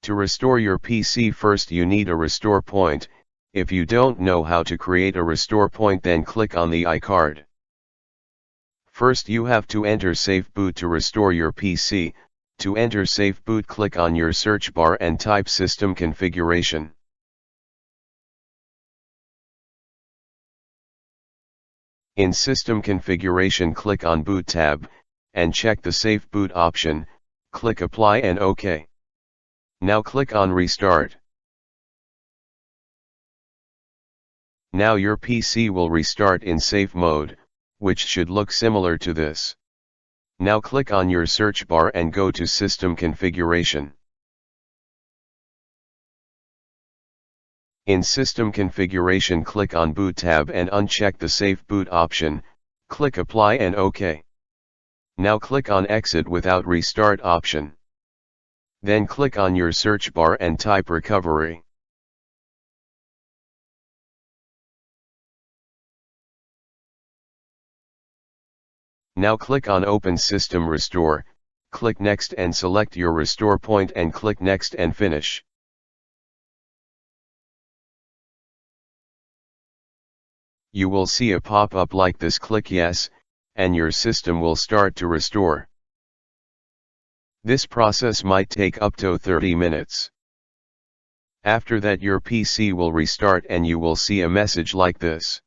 To restore your PC, first you need a restore point. If you don't know how to create a restore point, then click on the iCard. First you have to enter Safe Boot to restore your PC. To enter Safe Boot, click on your search bar and type System Configuration. In System Configuration, click on Boot tab, and check the Safe Boot option, click Apply and OK. Now click on Restart. Now your PC will restart in safe mode, which should look similar to this. Now click on your search bar and go to System Configuration. In System Configuration, click on Boot tab and uncheck the Safe Boot option, click Apply and OK. Now click on Exit without Restart option. Then click on your search bar and type Recovery. Now click on Open System Restore, click Next and select your restore point and click Next and Finish. You will see a pop-up like this, click Yes, and your system will start to restore. This process might take up to 30 minutes. After that your PC will restart and you will see a message like this.